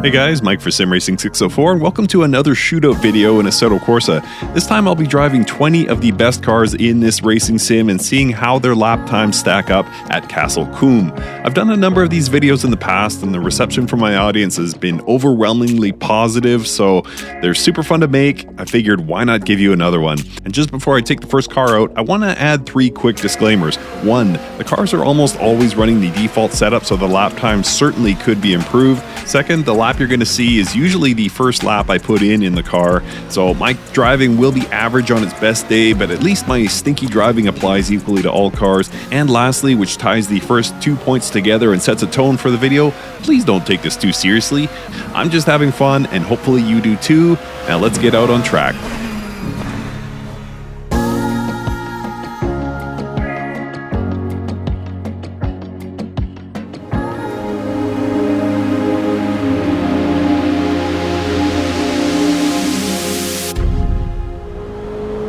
Hey guys, Mike for SimRacing604 and welcome to another shootout video in Assetto Corsa. This time I'll be driving 20 of the best cars in this racing sim and seeing how their lap times stack up at Castle Combe. I've done a number of these videos in the past and the reception from my audience has been overwhelmingly positive, so they're super fun to make. I figured why not give you another one. And just before I take the first car out, I want to add 3 quick disclaimers. 1, the cars are almost always running the default setup, so the lap time certainly could be improved. 2nd, the lap you're going to see is usually the first lap I put in the car, so my driving will be average on its best day, but at least my stinky driving applies equally to all cars. And lastly, which ties the first 2 points together and sets a tone for the video, please don't take this too seriously. I'm just having fun and hopefully you do too. Now let's get out on track.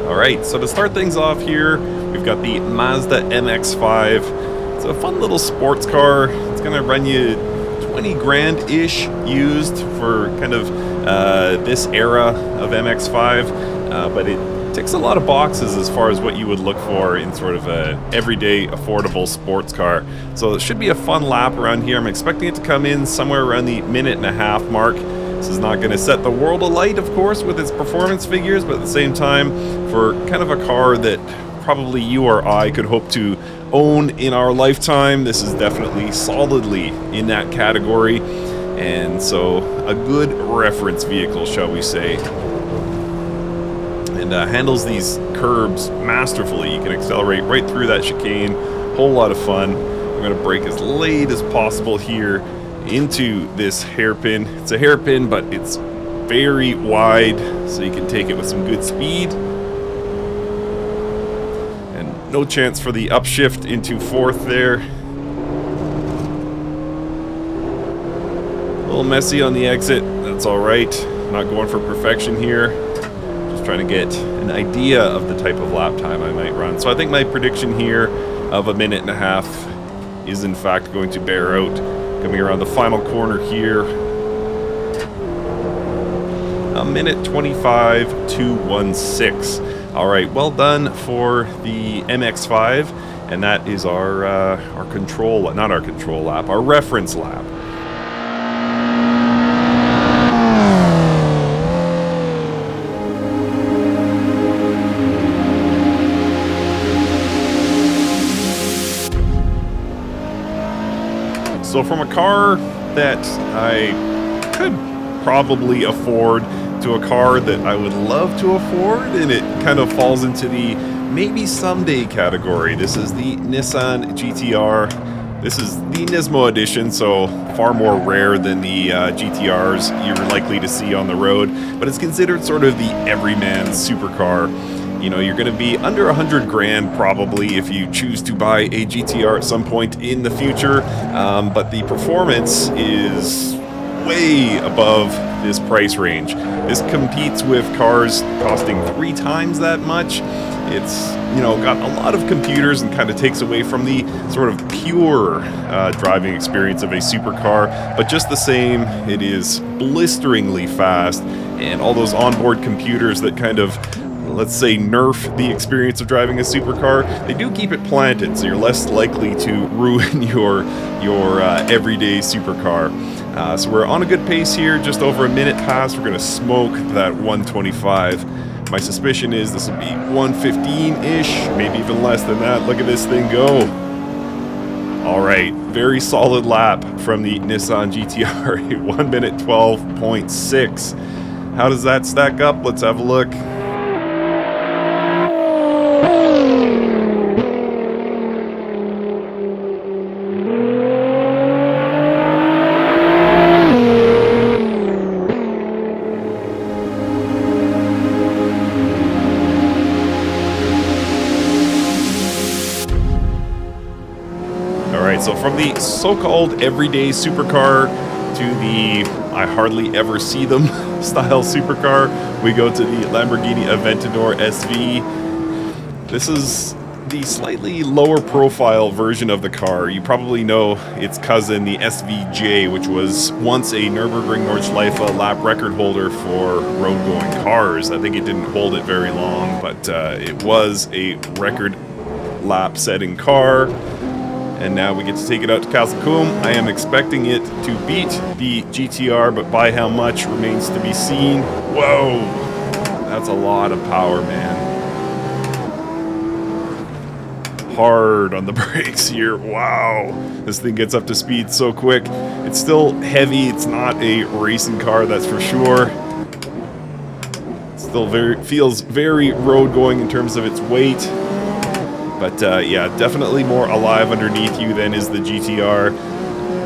Alright, so to start things off here, we've got the Mazda MX-5. It's a fun little sports car. It's going to run you 20 grand-ish used for kind of this era of MX-5, but it ticks a lot of boxes as far as what you would look for in sort of a everyday affordable sports car. So it should be a fun lap around here. I'm expecting it to come in somewhere around the minute-and-a-half mark. This is not going to set the world alight, of course, with its performance figures, but at the same time, for kind of a car that probably you or I could hope to own in our lifetime, this is definitely solidly in that category, and so a good reference vehicle, shall we say. And handles these curbs masterfully. You can accelerate right through that chicane, whole lot of fun. I'm going to brake as late as possible here into this hairpin. It's a hairpin, but it's very wide, so you can take it with some good speed. And no chance for the upshift into 4th there. A little messy on the exit, that's alright. Not going for perfection here. Just trying to get an idea of the type of lap time I might run. So I think my prediction here of a minute-and-a-half is in fact going to bear out. Coming around the final corner here, a minute 25.216. All right, well done for the MX-5, and that is our control, not our control lap, our reference lap. So from a car that I could probably afford to a car that I would love to afford, and it kind of falls into the maybe someday category. This is the Nissan GTR. This is the Nismo edition, so far more rare than the GTRs you're likely to see on the road, but it's considered sort of the everyman supercar. You know, you're going to be under 100 grand probably if you choose to buy a GTR at some point in the future, but the performance is way above this price range. This competes with cars costing 3 times that much. It's, you know, got a lot of computers and kind of takes away from the sort of pure driving experience of a supercar, but just the same, it is blisteringly fast, and all those onboard computers that kind of, let's say, nerf the experience of driving a supercar, they do keep it planted, so you're less likely to ruin your everyday supercar. So we're on a good pace here, just over a minute past. We're going to smoke that 125. My suspicion is this will be 115-ish, maybe even less than that. Look at this thing go. All right, very solid lap from the Nissan GTR, 1 minute 12.6. How does that stack up? Let's have a look. So from the so-called everyday supercar to the I hardly ever see them style supercar, we go to the Lamborghini Aventador SV. This is the slightly lower profile version of the car. You probably know its cousin, the SVJ, which was once a Nürburgring Nordschleife lap record holder for road-going cars. I think it didn't hold it very long, but it was a record lap-setting car. And now we get to take it out to Castle Combe. I am expecting it to beat the GTR, but by how much remains to be seen. Whoa! That's a lot of power, man. Hard on the brakes here. Wow. This thing gets up to speed so quick. It's still heavy. It's not a racing car, that's for sure. It still feels very road going in terms of its weight. But yeah, definitely more alive underneath you than is the GTR.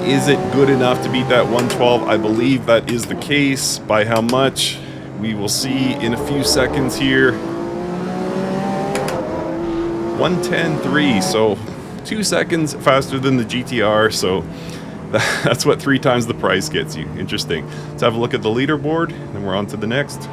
Is it good enough to beat that 112? I believe that is the case. By how much? We will see in a few seconds here. 110.3, so 2 seconds faster than the GTR, so that's what 3 times the price gets you. Interesting. Let's have a look at the leaderboard, and we're on to the next.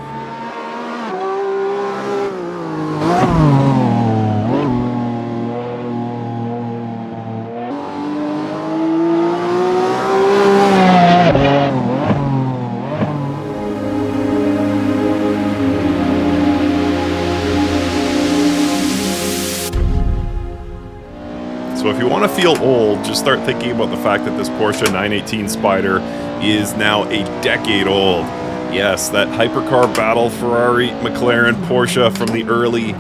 So if you want to feel old, just start thinking about the fact that this Porsche 918 Spyder is now a decade old. Yes, that hypercar battle, Ferrari, McLaren, Porsche from the early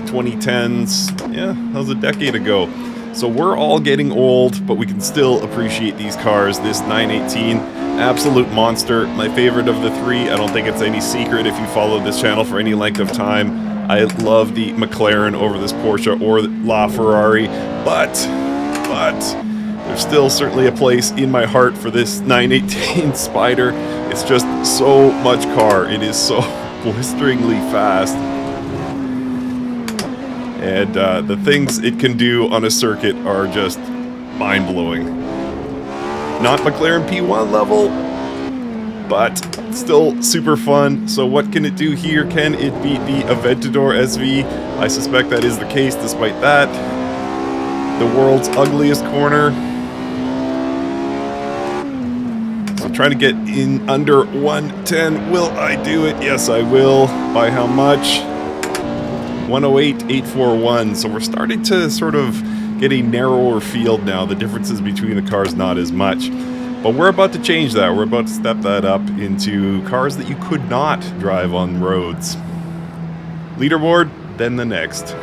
2010s. Yeah, that was a decade ago. So we're all getting old, but we can still appreciate these cars. This 918, absolute monster. My favorite of the 3. I don't think it's any secret if you follow this channel for any length of time. I love the McLaren over this Porsche or La Ferrari, but there's still certainly a place in my heart for this 918 Spyder. It's just so much car. It is so blisteringly fast. And the things it can do on a circuit are just mind-blowing. Not McLaren P1 level, but still super fun. So what can it do here? Can it beat the Aventador SV? I suspect that is the case despite that. The world's ugliest corner. So trying to get in under 110. Will I do it? Yes, I will. By how much? 108.841. So we're starting to sort of get a narrower field now. The differences between the cars not as much. But we're about to change that. We're about to step that up into cars that you could not drive on roads. Leaderboard, then the next.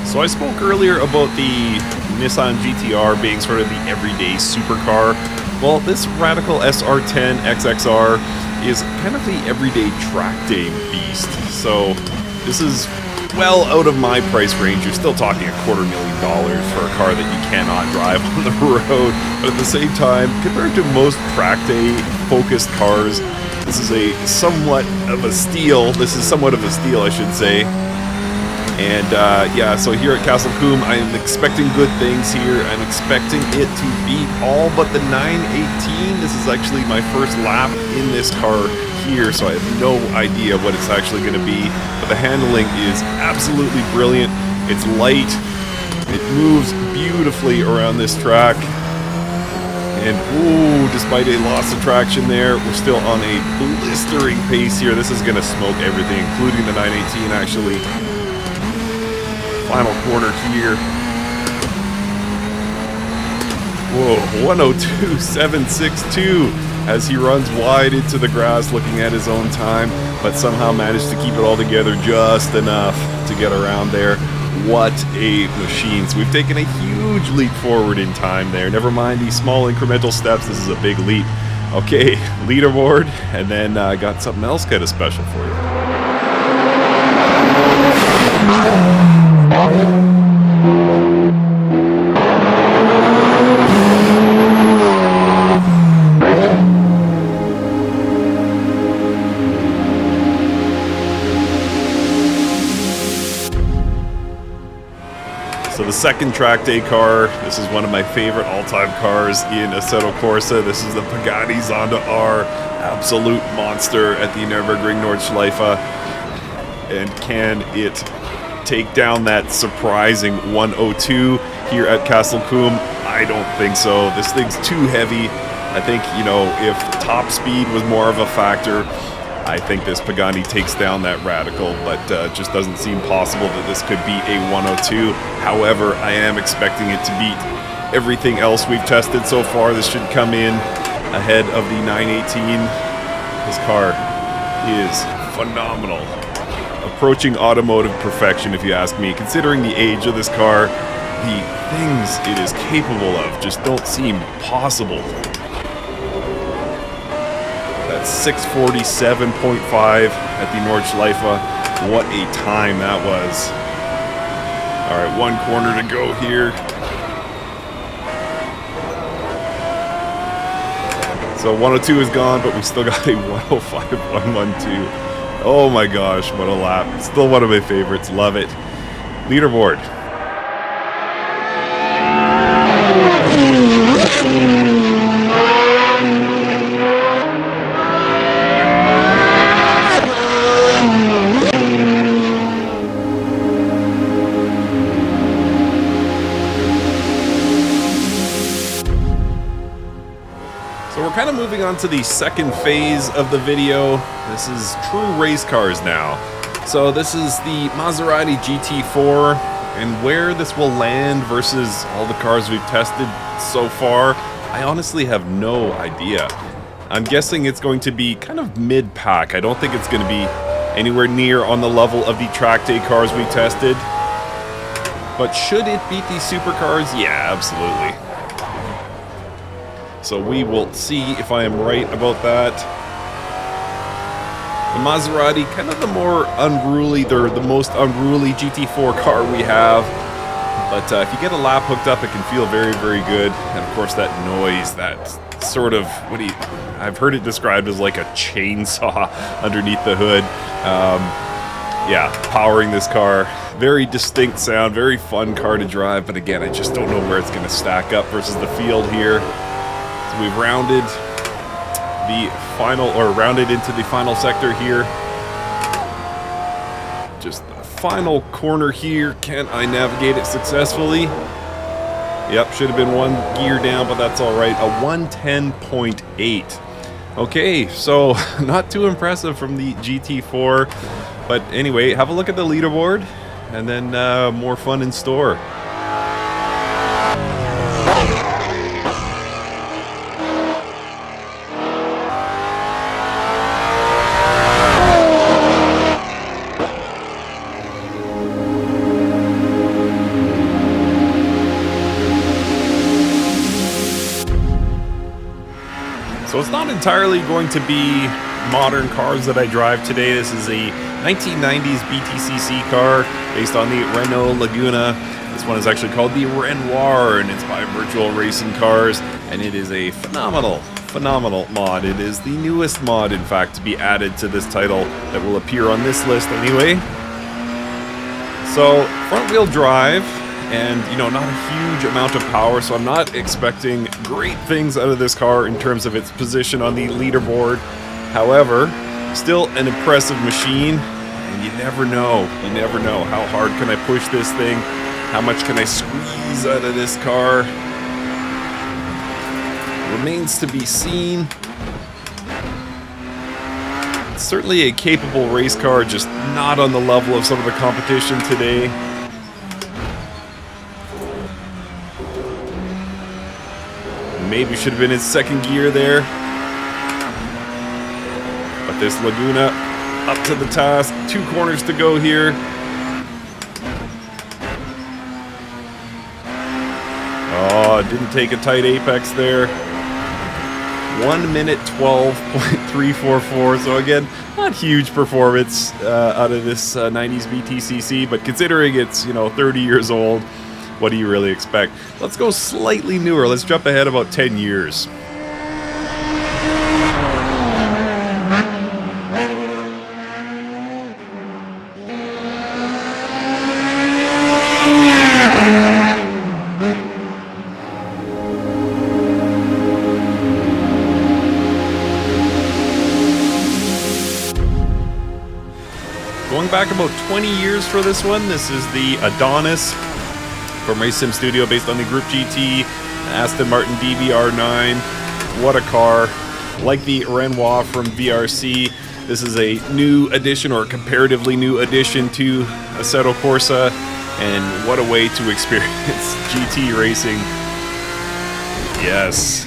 So I spoke earlier about the Nissan GTR being sort of the everyday supercar. Well, this radical SR10 XXR is kind of the everyday track day beast. So this is well out of my price range. You're still talking $250,000 for a car that you cannot drive on the road. But at the same time, compared to most track day focused cars, this is a somewhat of a steal. This is somewhat of a steal, I should say. And yeah, so here at Castle Combe, I am expecting good things here. I'm expecting it to beat all but the 918. This is actually my first lap in this car here, so I have no idea what it's actually going to be. But the handling is absolutely brilliant. It's light. It moves beautifully around this track. And ooh, despite a loss of traction there, we're still on a blistering pace here. This is going to smoke everything, including the 918 actually. Final corner here. Whoa, 102.762 as he runs wide into the grass looking at his own time, but somehow managed to keep it all together just enough to get around there. What a machine. So we've taken a huge leap forward in time there. Never mind these small incremental steps. This is a big leap. Okay, leaderboard, and then got something else kind of special for you. So the second track day car, this is one of my favorite all-time cars in Assetto Corsa. This is the Pagani Zonda R, absolute monster at the Nürburgring Nordschleife. And can it take down that surprising 102 here at Castle Combe? I don't think so. This thing's too heavy. I think, you know, if top speed was more of a factor, I think this Pagani takes down that Radical, but just doesn't seem possible that this could be a 102. However, I am expecting it to beat everything else we've tested so far. This should come in ahead of the 918. This car is phenomenal. Approaching automotive perfection, if you ask me. Considering the age of this car, the things it is capable of just don't seem possible. That's 6:47.5 at the Nordschleife. What a time that was. All right, one corner to go here. So 102 is gone, but we still got a 105, 112. Oh my gosh, what a lap. Still one of my favorites. Love it. Leaderboard. So we're kind of moving on to the second phase of the video. This is true race cars now. So this is the Maserati GT4, and where this will land versus all the cars we've tested so far, I honestly have no idea. I'm guessing it's going to be kind of mid-pack. I don't think it's going to be anywhere near on the level of the track day cars we tested. But should it beat these supercars? Yeah, absolutely. So we will see if I am right about that. The Maserati, kind of the more unruly, they're the most unruly GT4 car we have. But if you get a lap hooked up, it can feel very, very good. And of course that noise, that sort of, I've heard it described as like a chainsaw underneath the hood. Yeah, powering this car. Very distinct sound, very fun car to drive. But again, I just don't know where it's going to stack up versus the field here. So we've rounded the final, or rounded into the final sector here. Just the final corner here. Can I navigate it successfully? Yep, should have been one gear down, but that's all right. A 110.8. Okay, so not too impressive from the GT4. But anyway, have a look at the leaderboard, and then more fun in store. So it's not entirely going to be modern cars that I drive today. This is a 1990s BTCC car based on the Renault Laguna. This one is actually called the Renoir, and it's by Virtual Racing Cars, and it is a phenomenal mod. It is the newest mod, in fact, to be added to this title that will appear on this list anyway. So front-wheel drive, and you know, not a huge amount of power, so I'm not expecting great things out of this car in terms of its position on the leaderboard. However, still an impressive machine, and you never know how hard can I push this thing, how much can I squeeze out of this car. Remains to be seen. It's certainly a capable race car, just not on the level of some of the competition today. Maybe should have been in second gear there. But this Laguna up to the task. 2 corners to go here. Oh, didn't take a tight apex there. 1 minute 12.344. So again, not huge performance out of this 90s BTCC, but considering it's, you know, 30 years old, what do you really expect? Let's go slightly newer. Let's jump ahead about 10 years. back about 20 years for this one. This is the Adonis from Race Sim Studio, based on the Group GT, Aston Martin DBR9. What a car. Like the Renoir from VRC, this is a new addition, or comparatively new addition, to Assetto Corsa, and what a way to experience GT racing. Yes,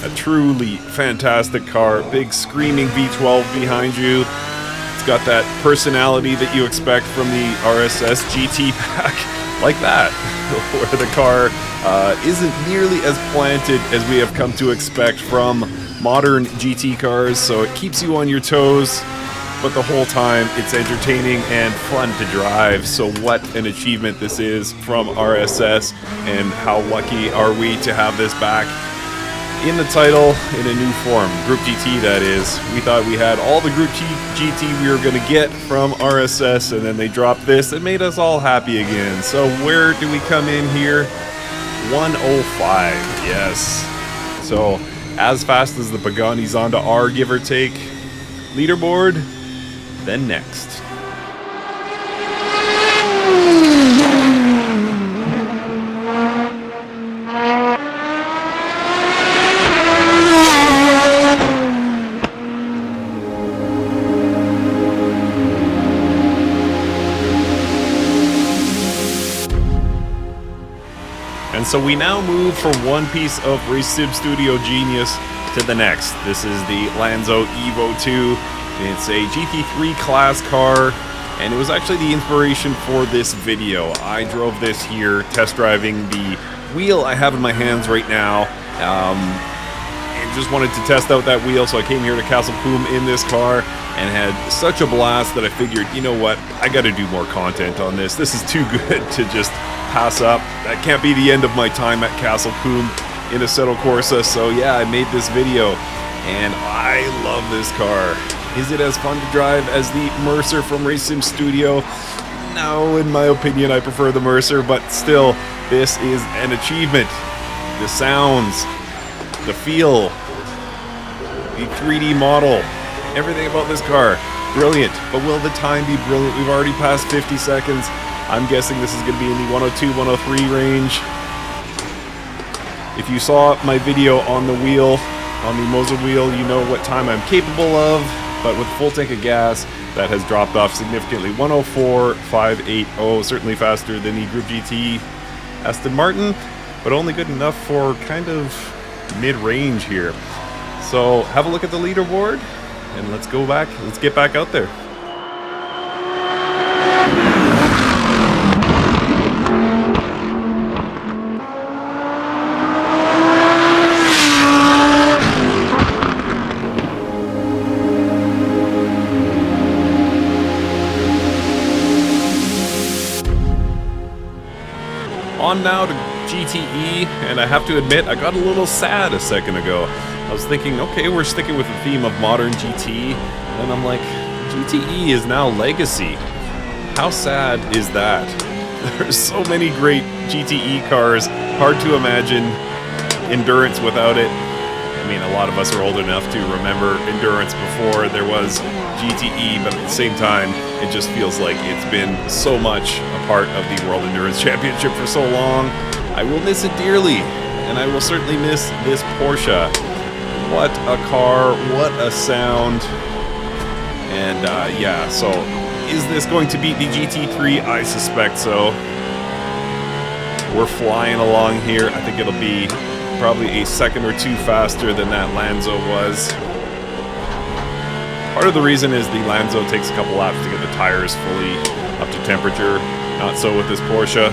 a truly fantastic car. Big screaming V12 behind you. It's got that personality that you expect from the RSS GT pack, like that, where the car isn't nearly as planted as we have come to expect from modern GT cars, so it keeps you on your toes, but the whole time it's entertaining and fun to drive. So what an achievement this is from RSS, and how lucky are we to have this back in the title in a new form. Group GT, that is. We thought we had all the Group GT we were going to get from RSS, and then they dropped this and made us all happy again. So where do we come in here? 105, yes. So as fast as the Pagani Zonda R, give or take. Leaderboard, then next. And so we now move from one piece of Race Sim Studio genius to the next. This is the Lanzo Evo 2. It's a GT3 class car, and it was actually the inspiration for this video. I drove this here, test driving the wheel I have in my hands right now, and just wanted to test out that wheel, so I came here to Castle Combe in this car and had such a blast that I figured, you know what, I gotta do more content on this. This is too good to just pass up. That can't be the end of my time at Castle Combe in Assetto Corsa, so yeah, I made this video, and I love this car. Is it as fun to drive as the Mercer from Race Sim Studio? No, in my opinion, I prefer the Mercer, but still, this is an achievement. The sounds, the feel, the 3D model, everything about this car, brilliant. But will the time be brilliant? We've already passed 50 seconds. I'm guessing this is going to be in the 102, 103 range. If you saw my video on the wheel, on the Moser wheel, you know what time I'm capable of. But with full tank of gas, that has dropped off significantly. 104.580, certainly faster than the Group GT Aston Martin, but only good enough for kind of mid-range here. So have a look at the leaderboard, and let's get back out there. On now to GTE, and I have to admit, I got a little sad a second ago. I was thinking, okay, we're sticking with the theme of modern GT, and then I'm like, GTE is now legacy. How sad is that? There's so many great GTE cars, hard to imagine endurance without it. I mean, a lot of us are old enough to remember endurance before there was GTE, but at the same time, it just feels like it's been so much a part of the World Endurance Championship for so long. I will miss it dearly, and I will certainly miss this Porsche. What a car, what a sound. And yeah, so is this going to beat the GT3? I suspect so. We're flying along here. I think it'll be probably a second or two faster than that Lanzo was. Part of the reason is the Lanzo takes a couple laps to get the tires fully up to temperature. Not so with this Porsche.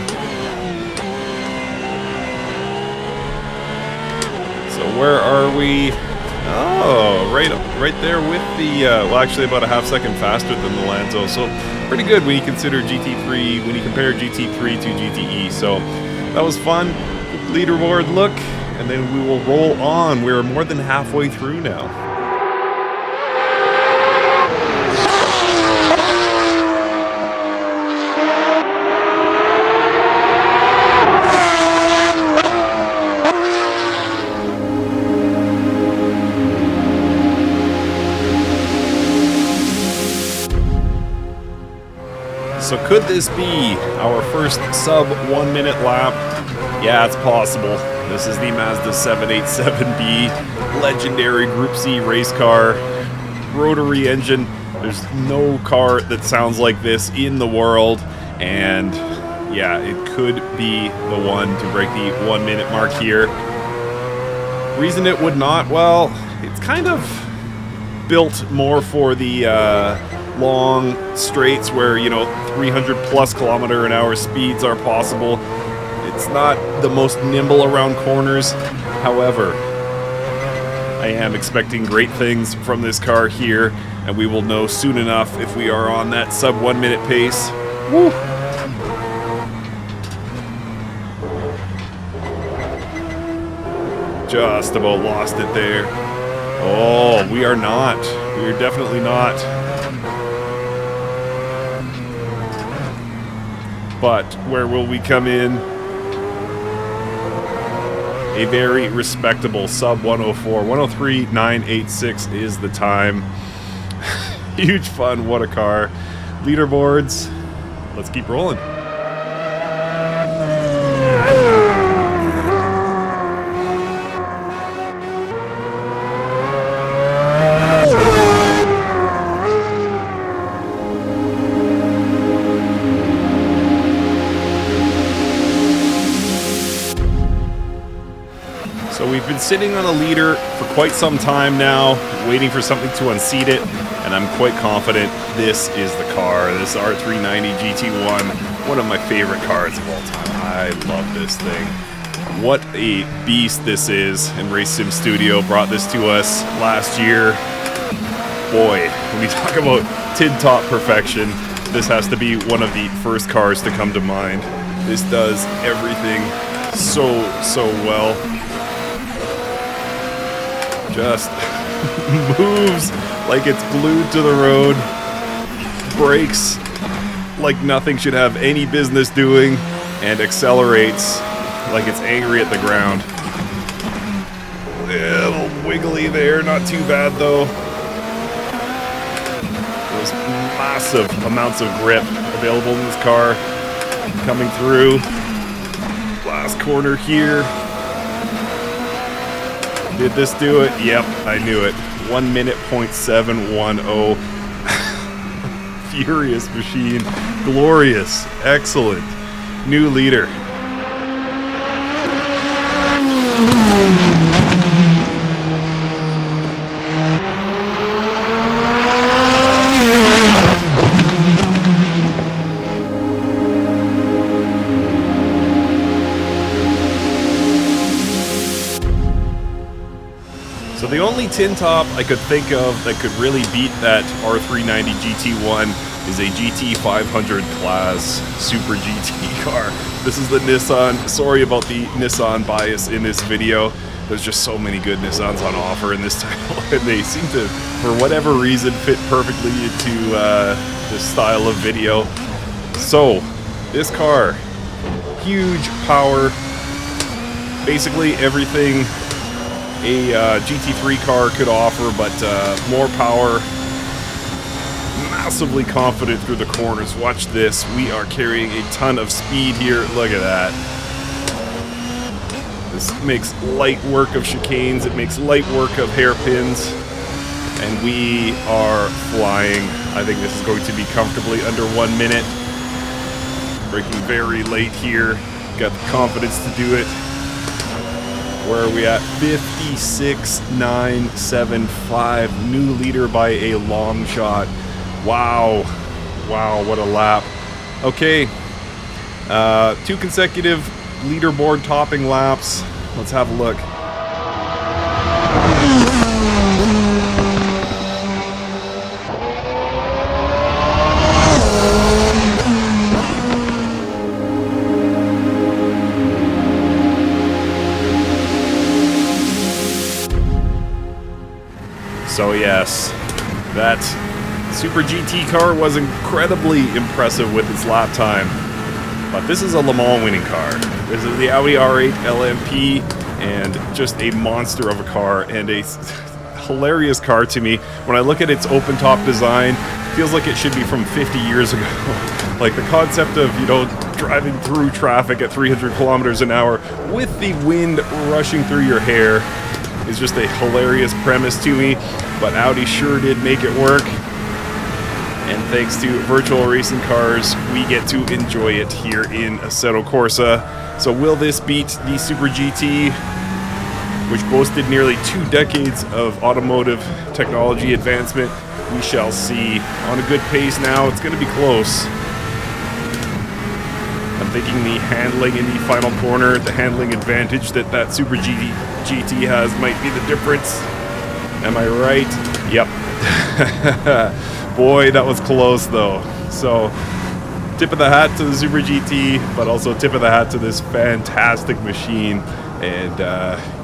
So where are we? Oh, right there with the, well, actually about a half second faster than the Lanzo. So pretty good when you consider GT3, when you compare GT3 to GTE. So that was fun. Leaderboard look, and then we will roll on. We're more than halfway through now. could this be our first sub 1 minute lap? Yeah, it's possible. This is the Mazda 787B, legendary Group C race car, rotary engine. There's no car that sounds like this in the world, and yeah, it could be the one to break the 1 minute mark here. Reason it would not, well, it's kind of built more for the long straights where, you know, 300 plus km/h speeds are possible. It's not the most nimble around corners. However, I am expecting great things from this car here, and we will know soon enough if we are on that sub 1 minute pace. Woo! Just about lost it there. Oh, we are not. We are definitely not. But where will we come in? A very respectable sub 104. 103.986 is the time. Huge fun. What a car. Leaderboards. Let's keep rolling. So we've been sitting on a leader for quite some time now, waiting for something to unseat it, and I'm quite confident this is the car. This R390 GT1, one of my favorite cars of all time. I love this thing. What a beast this is, and Race Sim Studio brought this to us last year. Boy, when you talk about tin top perfection, this has to be one of the first cars to come to mind. This does everything so well. Just moves like it's glued to the road, brakes like nothing should have any business doing, and accelerates like it's angry at the ground. Little wiggly there, not too bad though. Those massive amounts of grip available in this car coming through. Last corner here. Did this do it? Yep, I knew it. 1 minute, 0.710. Furious machine. Glorious. Excellent. New leader. So the only tin top I could think of that could really beat that R390 GT1 is a GT500 class Super GT car. This is the Nissan. Sorry about the Nissan bias in this video. There's just so many good Nissans on offer in this title, and they seem to, for whatever reason, fit perfectly into this style of video. So, this car, huge power, basically everything a GT3 car could offer, but more power, massively confident through the corners. Watch this, we are carrying a ton of speed here. Look at that. This makes light work of chicanes, it makes light work of hairpins, and we are flying. I think this is going to be comfortably under 1 minute. Braking very late here, got the confidence to do it. Where are we at? 56.975, new leader by a long shot. Wow. Wow, what a lap. Okay, 2 consecutive leaderboard topping laps. Let's have a look. So yes, that Super GT car was incredibly impressive with its lap time, but this is a Le Mans winning car. This is the Audi R8 LMP, and just a monster of a car, and a hilarious car to me. When I look at its open top design, it feels like it should be from 50 years ago. Like the concept of, you know, driving through traffic at 300 kilometers an hour with the wind rushing through your hair is just a hilarious premise to me, but Audi sure did make it work. And thanks to virtual racing cars, we get to enjoy it here in Assetto Corsa. So will this beat the Super GT, which boasted nearly 2 decades of automotive technology advancement? We shall see. On a good pace now, it's going to be close. I'm thinking the handling in the final corner, the handling advantage that Super GT has might be the difference. Am I right? Yep. Boy, that was close though. So, tip of the hat to the Super GT, but also tip of the hat to this fantastic machine. And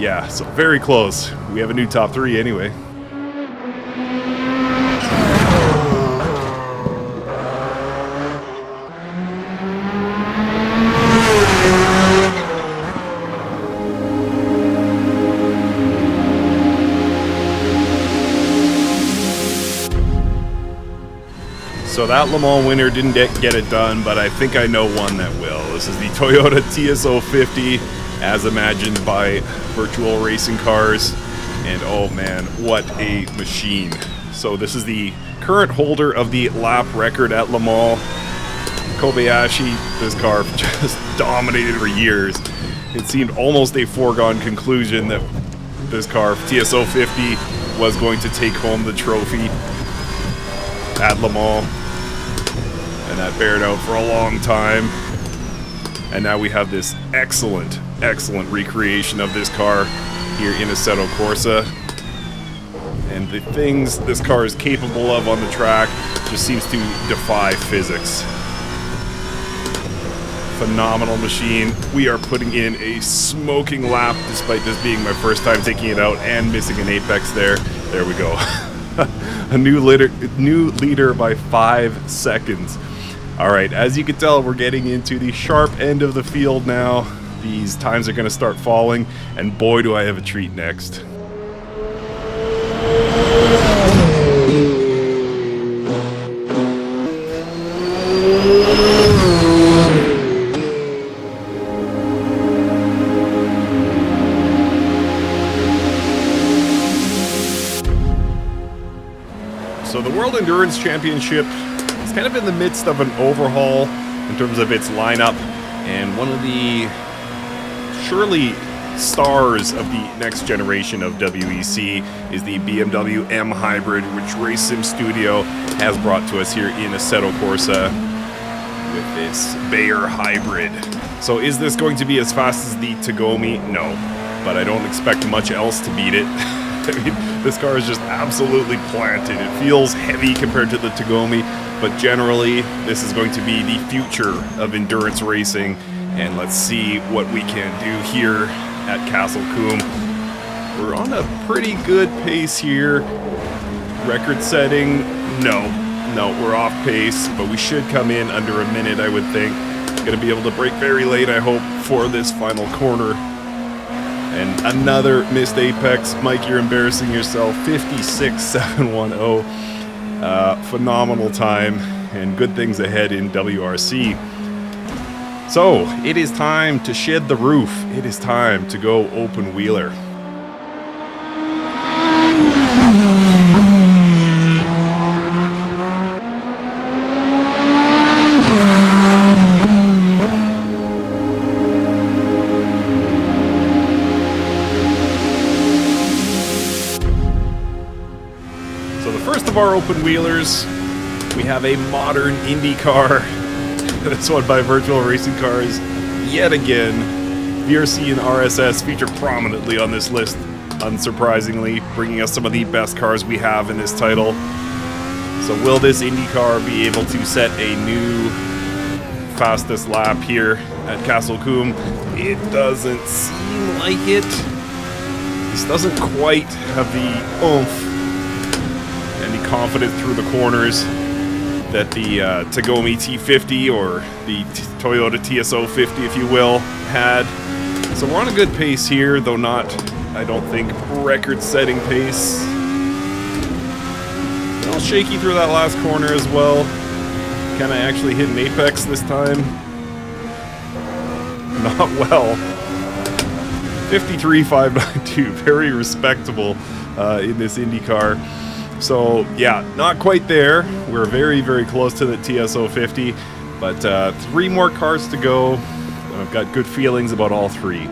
yeah, so very close. We have a new top 3 anyway. So that Le Mans winner didn't get it done, but I think I know one that will. This is the Toyota TS050, as imagined by virtual racing cars. And oh man, what a machine. So this is the current holder of the lap record at Le Mans. Kobayashi, this car just dominated for years. It seemed almost a foregone conclusion that this car, TS050, was going to take home the trophy at Le Mans. And that bared out for a long time. And now we have this excellent recreation of this car here in Assetto Corsa. And the things this car is capable of on the track just seems to defy physics. Phenomenal machine. We are putting in a smoking lap despite this being my first time taking it out and missing an apex there. There we go. A new leader by 5 seconds. All right, as you can tell, we're getting into the sharp end of the field now. These times are going to start falling, and boy, do I have a treat next. So the World Endurance Championship is kind of in the midst of an overhaul in terms of its lineup, and one of the surely stars of the next generation of WEC is the BMW M Hybrid, which Race Sim Studio has brought to us here in Assetto Corsa with this Bayer Hybrid. So is this going to be as fast as the Tagomi? No, but I don't expect much else to beat it. I mean, this car is just absolutely planted. It feels heavy compared to the Tagomi, but generally, this is going to be the future of endurance racing, and let's see what we can do here at Castle Combe. We're on a pretty good pace here. Record setting, no, we're off pace, but we should come in under a minute, I would think. Gonna be able to brake very late, I hope, for this final corner. And another missed apex. Mike, you're embarrassing yourself. 56.710. Phenomenal time, and good things ahead in WRC. So, it is time to shed the roof. It is time to go open wheeler. Our open wheelers, we have a modern IndyCar. This one by Virtual Racing Cars yet again. VRC and RSS feature prominently on this list, unsurprisingly, bringing us some of the best cars we have in this title. So will this IndyCar be able to set a new fastest lap here at Castle Combe? It doesn't seem like it. This doesn't quite have the oomph and the confidence through the corners that the Tagomi T50 or the Toyota TS050, if you will, had. So we're on a good pace here, though not, I don't think, record-setting pace. A little shaky through that last corner as well. Can I actually hit an apex this time? Not well. 53.592, very respectable in this IndyCar. So yeah, not quite there. We're very, very close to the TSO 50, but 3 more cars to go. I've got good feelings about all 3.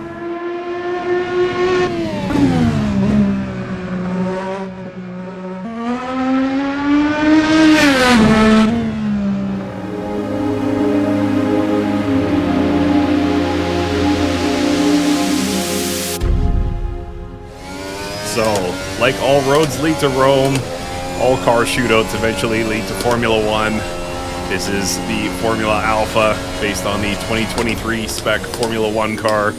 So, like all roads lead to Rome, all car shootouts eventually lead to Formula 1. This is the Formula Alpha based on the 2023 spec Formula 1 car.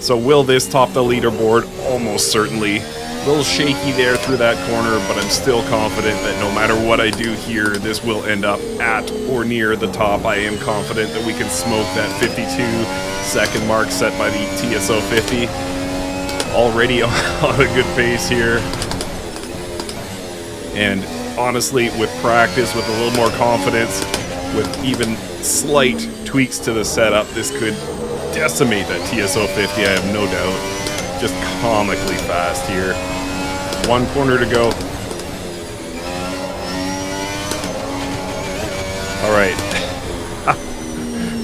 So will this top the leaderboard? Almost certainly. A little shaky there through that corner, but I'm still confident that no matter what I do here, this will end up at or near the top. I am confident that we can smoke that 52-second mark set by the TSO 50. Already on a good pace here. And honestly, with practice, with a little more confidence, with even slight tweaks to the setup, this could decimate that TSO 50, I have no doubt. Just comically fast here. 1 corner to go. Alright.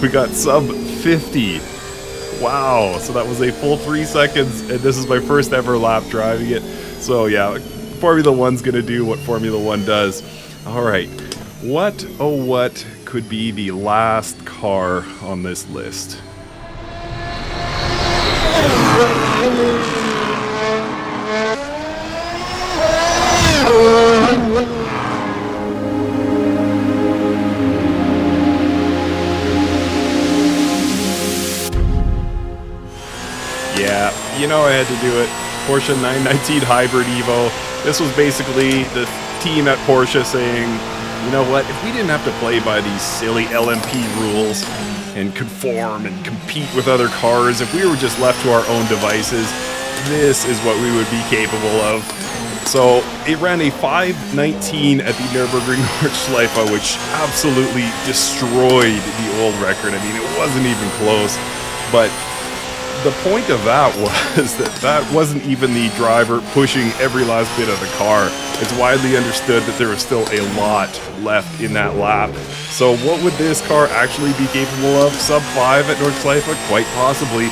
We got sub 50. Wow, so that was a full 3 seconds, and this is my first ever lap driving it. So yeah, Formula 1's gonna do what Formula 1 does. Alright, what, oh what, could be the last car on this list? Yeah, you know I had to do it. Porsche 919 Hybrid Evo. This was basically the team at Porsche saying, you know what, if we didn't have to play by these silly LMP rules and conform and compete with other cars, if we were just left to our own devices, this is what we would be capable of. So it ran a 5:19 at the Nürburgring Nordschleife, which absolutely destroyed the old record. I mean, it wasn't even close, but the point of that was that wasn't even the driver pushing every last bit of the car. It's widely understood that there was still a lot left in that lap. So what would this car actually be capable of? Sub 5 at Nordschleife? Quite possibly.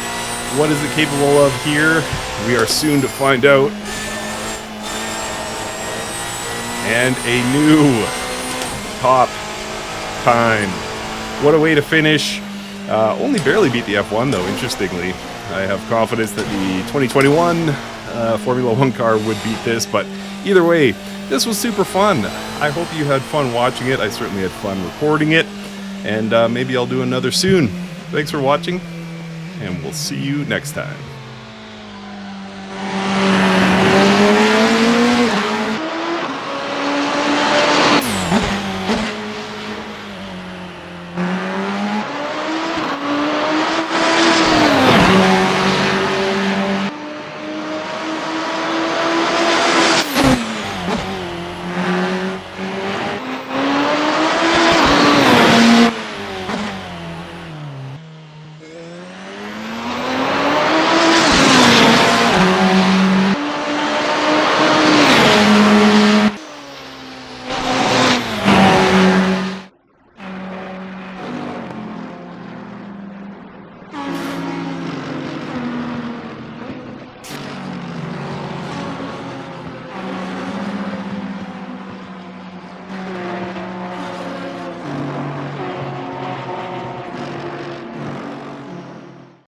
What is it capable of here? We are soon to find out. And a new top time. What a way to finish. Only barely beat the F1 though, interestingly. I have confidence that the 2021 Formula 1 car would beat this, but either way, this was super fun. I hope you had fun watching it. I certainly had fun recording it, and maybe I'll do another soon. Thanks for watching, and we'll see you next time.